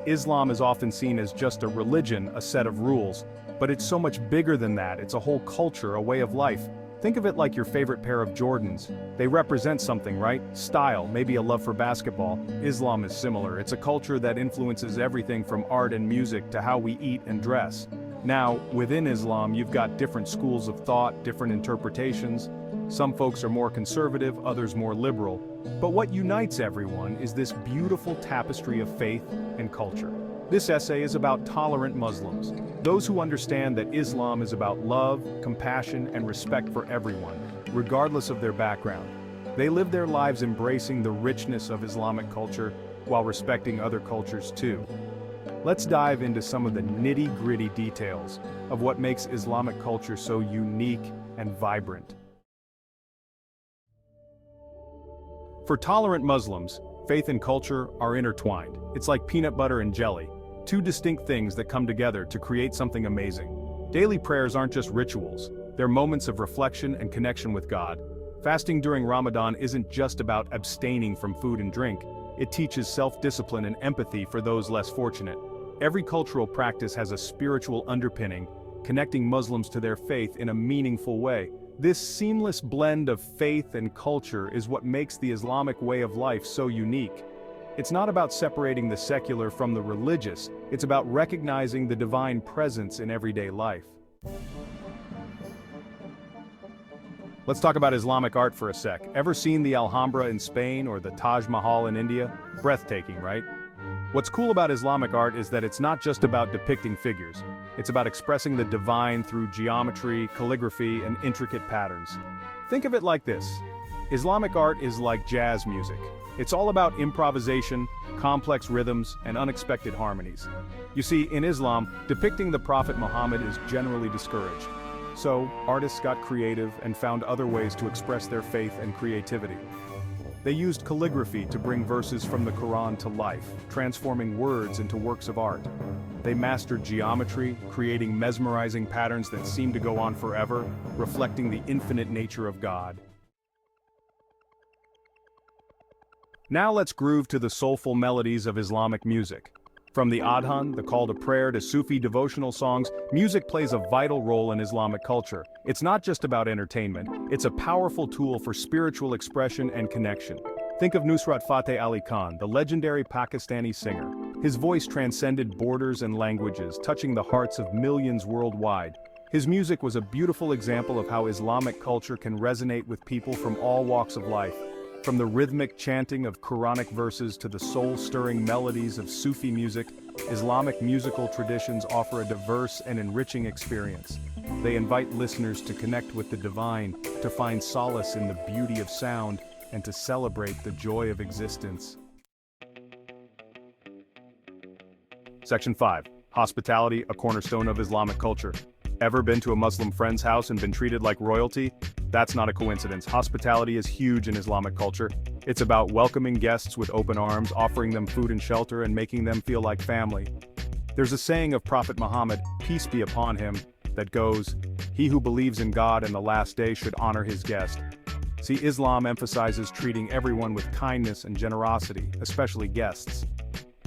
Islam is often seen as just a religion, a set of rules, but it's so much bigger than that. It's a whole culture, a way of life. Think of it like your favorite pair of Jordans. They represent something, right? Style, maybe a love for basketball. Islam is similar. It's a culture that influences everything from art and music to how we eat and dress. Now, within Islam, you've got different schools of thought, different interpretations. Some folks are more conservative, others more liberal. But what unites everyone is this beautiful tapestry of faith and culture. This essay is about tolerant Muslims, those who understand that Islam is about love, compassion, and respect for everyone, regardless of their background. They live their lives embracing the richness of Islamic culture while respecting other cultures too. Let's dive into some of the nitty-gritty details of what makes Islamic culture so unique and vibrant. For tolerant Muslims, faith and culture are intertwined. It's like peanut butter and jelly, two distinct things that come together to create something amazing. Daily prayers aren't just rituals, they're moments of reflection and connection with God. Fasting during Ramadan isn't just about abstaining from food and drink, it teaches self-discipline and empathy for those less fortunate. Every cultural practice has a spiritual underpinning, connecting Muslims to their faith in a meaningful way. This seamless blend of faith and culture is what makes the Islamic way of life so unique. It's not about separating the secular from the religious, it's about recognizing the divine presence in everyday life. Let's talk about Islamic art for a sec. Ever seen the Alhambra in Spain or the Taj Mahal in India? Breathtaking, right? What's cool about Islamic art is that it's not just about depicting figures. It's about expressing the divine through geometry, calligraphy, and intricate patterns. Think of it like this. Islamic art is like jazz music. It's all about improvisation, complex rhythms, and unexpected harmonies. You see, in Islam, depicting the Prophet Muhammad is generally discouraged. So, artists got creative and found other ways to express their faith and creativity. They used calligraphy to bring verses from the Quran to life, transforming words into works of art. They mastered geometry, creating mesmerizing patterns that seem to go on forever, reflecting the infinite nature of God. Now let's groove to the soulful melodies of Islamic music. From the adhan, the call to prayer, to Sufi devotional songs, music plays a vital role in Islamic culture. It's not just about entertainment, it's a powerful tool for spiritual expression and connection. Think of Nusrat Fateh Ali Khan, the legendary Pakistani singer. His voice transcended borders and languages, touching the hearts of millions worldwide. His music was a beautiful example of how Islamic culture can resonate with people from all walks of life. From the rhythmic chanting of Quranic verses to the soul-stirring melodies of Sufi music, Islamic musical traditions offer a diverse and enriching experience. They invite listeners to connect with the divine, to find solace in the beauty of sound, and to celebrate the joy of existence. Section 5. Hospitality, a cornerstone of Islamic culture. Ever been to a Muslim friend's house and been treated like royalty? That's not a coincidence. Hospitality is huge in Islamic culture. It's about welcoming guests with open arms, offering them food and shelter, and making them feel like family. There's a saying of Prophet Muhammad, peace be upon him, that goes, "He who believes in God and the last day should honor his guest." See, Islam emphasizes treating everyone with kindness and generosity, especially guests.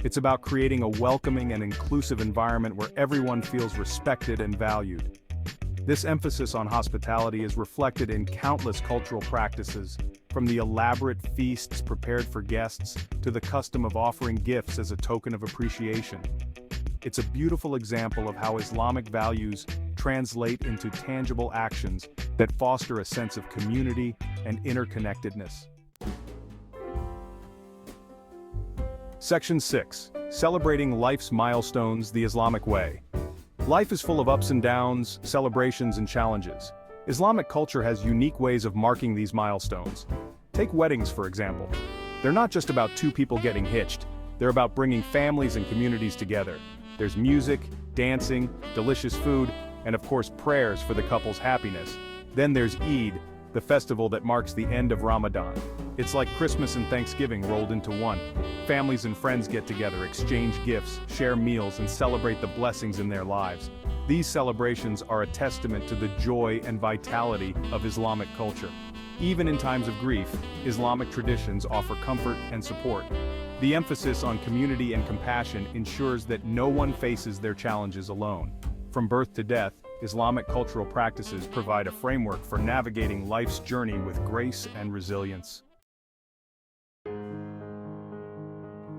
It's about creating a welcoming and inclusive environment where everyone feels respected and valued. This emphasis on hospitality is reflected in countless cultural practices, from the elaborate feasts prepared for guests to the custom of offering gifts as a token of appreciation. It's a beautiful example of how Islamic values translate into tangible actions that foster a sense of community and interconnectedness. Section 6. Celebrating life's milestones the Islamic way. Life is full of ups and downs, celebrations and challenges. Islamic culture has unique ways of marking these milestones. Take weddings, for example. They're not just about two people getting hitched, they're about bringing families and communities together. There's music, dancing, delicious food, and of course prayers for the couple's happiness. Then there's Eid, the festival that marks the end of Ramadan. It's like Christmas and Thanksgiving rolled into one. Families and friends get together, exchange gifts, share meals, and celebrate the blessings in their lives. These celebrations are a testament to the joy and vitality of Islamic culture. Even in times of grief, Islamic traditions offer comfort and support. The emphasis on community and compassion ensures that no one faces their challenges alone. From birth to death, Islamic cultural practices provide a framework for navigating life's journey with grace and resilience.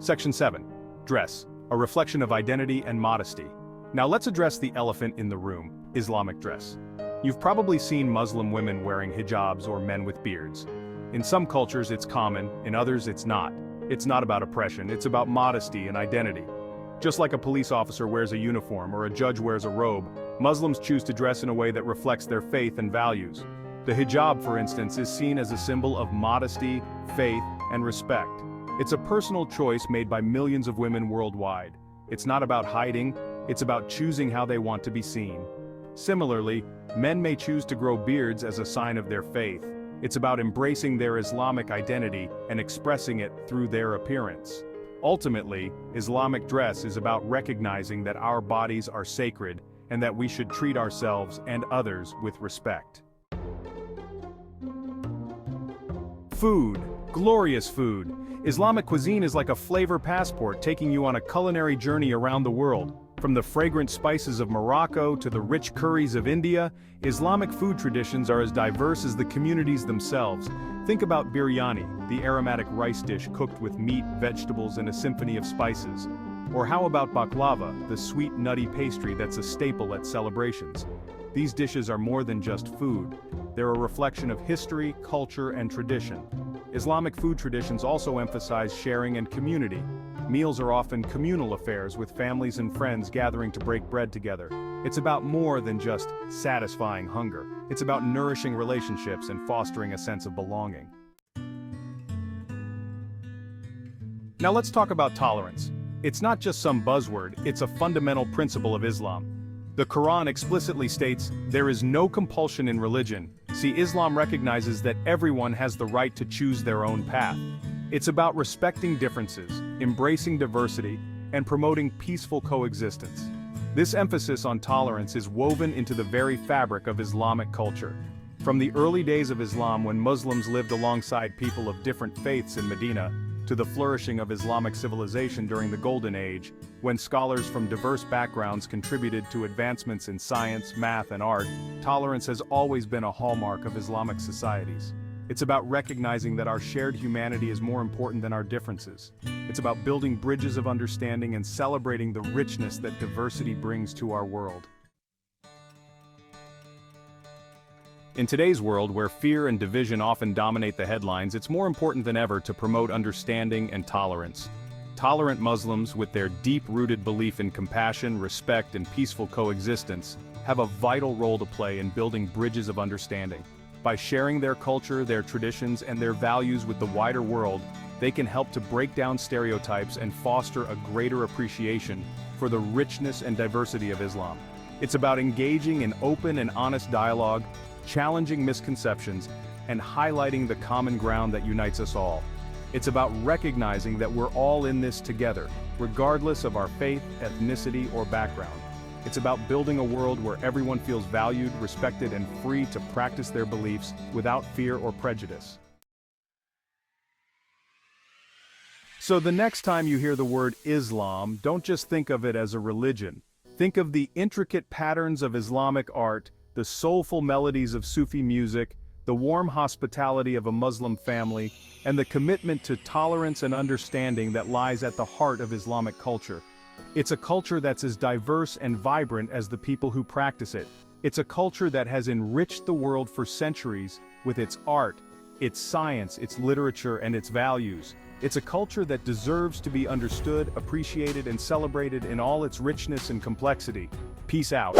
Section 7. Dress, a reflection of identity and modesty. Now let's address the elephant in the room, Islamic dress. You've probably seen Muslim women wearing hijabs or men with beards. In some cultures it's common, in others it's not. It's not about oppression, it's about modesty and identity. Just like a police officer wears a uniform or a judge wears a robe, Muslims choose to dress in a way that reflects their faith and values. The hijab, for instance, is seen as a symbol of modesty, faith, and respect. It's a personal choice made by millions of women worldwide. It's not about hiding, it's about choosing how they want to be seen. Similarly, men may choose to grow beards as a sign of their faith. It's about embracing their Islamic identity and expressing it through their appearance. Ultimately, Islamic dress is about recognizing that our bodies are sacred and that we should treat ourselves and others with respect. Food, glorious food. Islamic cuisine is like a flavor passport taking you on a culinary journey around the world. From the fragrant spices of Morocco to the rich curries of India, Islamic food traditions are as diverse as the communities themselves. Think about biryani, the aromatic rice dish cooked with meat, vegetables, and a symphony of spices. Or how about baklava, the sweet, nutty pastry that's a staple at celebrations? These dishes are more than just food. They're a reflection of history, culture, and tradition. Islamic food traditions also emphasize sharing and community. Meals are often communal affairs with families and friends gathering to break bread together. It's about more than just satisfying hunger. It's about nourishing relationships and fostering a sense of belonging. Now let's talk about tolerance. It's not just some buzzword, it's a fundamental principle of Islam. The Quran explicitly states, "There is no compulsion in religion." See, Islam recognizes that everyone has the right to choose their own path. It's about respecting differences, embracing diversity, and promoting peaceful coexistence. This emphasis on tolerance is woven into the very fabric of Islamic culture. From the early days of Islam, when Muslims lived alongside people of different faiths in Medina, to the flourishing of Islamic civilization during the Golden Age, when scholars from diverse backgrounds contributed to advancements in science, math, and art, tolerance has always been a hallmark of Islamic societies. It's about recognizing that our shared humanity is more important than our differences. It's about building bridges of understanding and celebrating the richness that diversity brings to our world. In today's world, where fear and division often dominate the headlines, it's more important than ever to promote understanding and tolerance. Tolerant Muslims, with their deep-rooted belief in compassion, respect, and peaceful coexistence, have a vital role to play in building bridges of understanding. By sharing their culture, their traditions, and their values with the wider world, they can help to break down stereotypes and foster a greater appreciation for the richness and diversity of Islam. It's about engaging in open and honest dialogue, challenging misconceptions, and highlighting the common ground that unites us all. It's about recognizing that we're all in this together, regardless of our faith, ethnicity, or background. It's about building a world where everyone feels valued, respected, and free to practice their beliefs without fear or prejudice. So the next time you hear the word Islam, don't just think of it as a religion. Think of the intricate patterns of Islamic art, the soulful melodies of Sufi music, the warm hospitality of a Muslim family, and the commitment to tolerance and understanding that lies at the heart of Islamic culture. It's a culture that's as diverse and vibrant as the people who practice it. It's a culture that has enriched the world for centuries with its art, its science, its literature, and its values. It's a culture that deserves to be understood, appreciated, and celebrated in all its richness and complexity. Peace out.